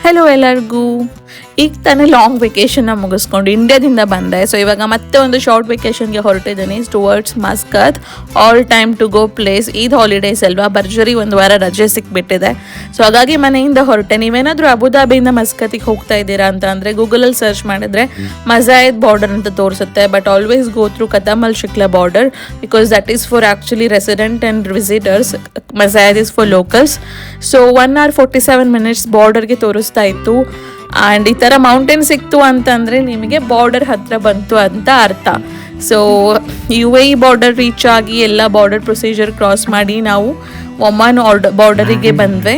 Hello ಎಲ್ಲರಿಗೂ. ಈಗ ತಾನೇ ಲಾಂಗ್ ವೆಕೇಷನ್ನ ಮುಗಿಸ್ಕೊಂಡು ಇಂಡಿಯಾದಿಂದ ಬಂದೆ. ಸೊ ಇವಾಗ ಮತ್ತೆ ಒಂದು ಶಾರ್ಟ್ ವೆಕೇಷನ್ಗೆ ಹೊರಟಿದ್ದೀನಿ towards Muscat. All time to go place. Eid holidays ಅಲ್ವಾ, ಭರ್ಜರಿ ಒಂದು ವಾರ ರಜೆ ಸಿಕ್ಬಿಟ್ಟಿದೆ. ಸೊ ಹಾಗಾಗಿ ಮನೆಯಿಂದ ಹೊರಟೆ. ನೀವೇನಾದರೂ ಅಬುದಾಬಿಯಿಂದ ಮಸ್ಕತ್ತಿಗೆ ಹೋಗ್ತಾ ಇದ್ದೀರಾ ಅಂತ ಅಂದರೆ ಗೂಗಲಲ್ಲಿ ಸರ್ಚ್ ಮಾಡಿದ್ರೆ ಮಜಾಯದ್ ಬಾರ್ಡರ್ ಅಂತ ತೋರಿಸುತ್ತೆ. But always go through Khatm Al Shikla border because that is for actually resident and visitors. Mazyad is for locals. So 1 hour 47 minutes ಬಾರ್ಡರ್ಗೆ ತೋರಿಸ್ತಾ ಇತ್ತು. ಆ್ಯಂಡ್ ಈ ಥರ ಮೌಂಟೇನ್ ಸಿಕ್ತು ಅಂತಂದರೆ ನಿಮಗೆ ಬಾರ್ಡರ್ ಹತ್ತಿರ ಬಂತು ಅಂತ ಅರ್ಥ. ಸೊ UAE ಬಾರ್ಡರ್ ರೀಚ್ ಆಗಿ ಎಲ್ಲ ಬಾರ್ಡರ್ ಪ್ರೊಸೀಜರ್ ಕ್ರಾಸ್ ಮಾಡಿ ನಾವು ಒಮಾನ್ ಬಾರ್ಡರಿಗೆ ಬಂದ್ವಿ.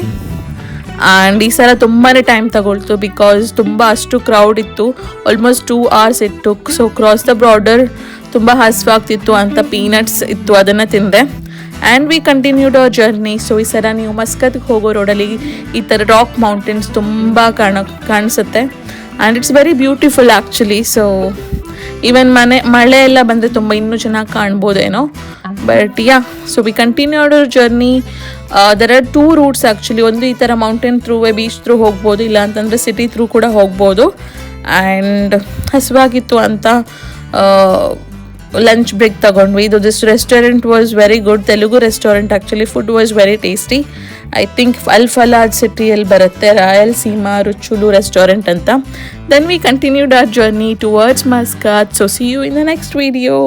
ಆ್ಯಂಡ್ ಈ ಸಲ ತುಂಬಾ ಟೈಮ್ ತಗೊಳ್ತು ಬಿಕಾಸ್ ತುಂಬ ಅಷ್ಟು ಕ್ರೌಡ್ ಇತ್ತು. ಆಲ್ಮೋಸ್ಟ್ 2 hours ಇತ್ತು. ಸೊ ಕ್ರಾಸ್ ದ ಬಾರ್ಡರ್ ತುಂಬ ಹಸಿವಾಗ್ತಿತ್ತು ಅಂತ ಪೀನಟ್ಸ್ ಇತ್ತು, ಅದನ್ನು ತಿಂದೆ. And we continued our journey. So ಈ ಸಲ ನೀವು ಮಸ್ಕತ್ಗೆ ಹೋಗೋ ರೋಡಲ್ಲಿ ಈ ಥರ ರಾಕ್ ಮೌಂಟೇನ್ಸ್ ತುಂಬ ಕಾಣಿಸುತ್ತೆ. And it's very beautiful actually. So even ಮಳೆ ಎಲ್ಲ ಬಂದರೆ ತುಂಬ ಇನ್ನೂ ಚೆನ್ನಾಗಿ ಕಾಣ್ಬೋದೇನೋ. But so we continued our journey. There are 2 routes actually. ಒಂದು ಈ ಥರ ಮೌಂಟೇನ್ ಥ್ರೂ ಬೀಚ್ ಥ್ರೂ ಹೋಗ್ಬೋದು, ಇಲ್ಲ ಅಂತಂದರೆ ಸಿಟಿ ಥ್ರೂ ಕೂಡ ಹೋಗ್ಬೋದು. ಆ್ಯಂಡ್ ಹಸಿವಾಗಿತ್ತು ಅಂತ ಲಂಚ್ ಬ್ರೇಕ್ ತಗೊಂಡ್ವಿ. This restaurant was very good. Telugu restaurant actually. Food was very tasty. I think Al Falah ಸಿಟಿಯಲ್ಲಿ ಬರುತ್ತೆ, ರಾಯಲಸೀಮಾ ರುಚುಲು ರೆಸ್ಟೋರೆಂಟ್ ಅಂತ. Then we continued our journey towards Muscat. So see you in the next video.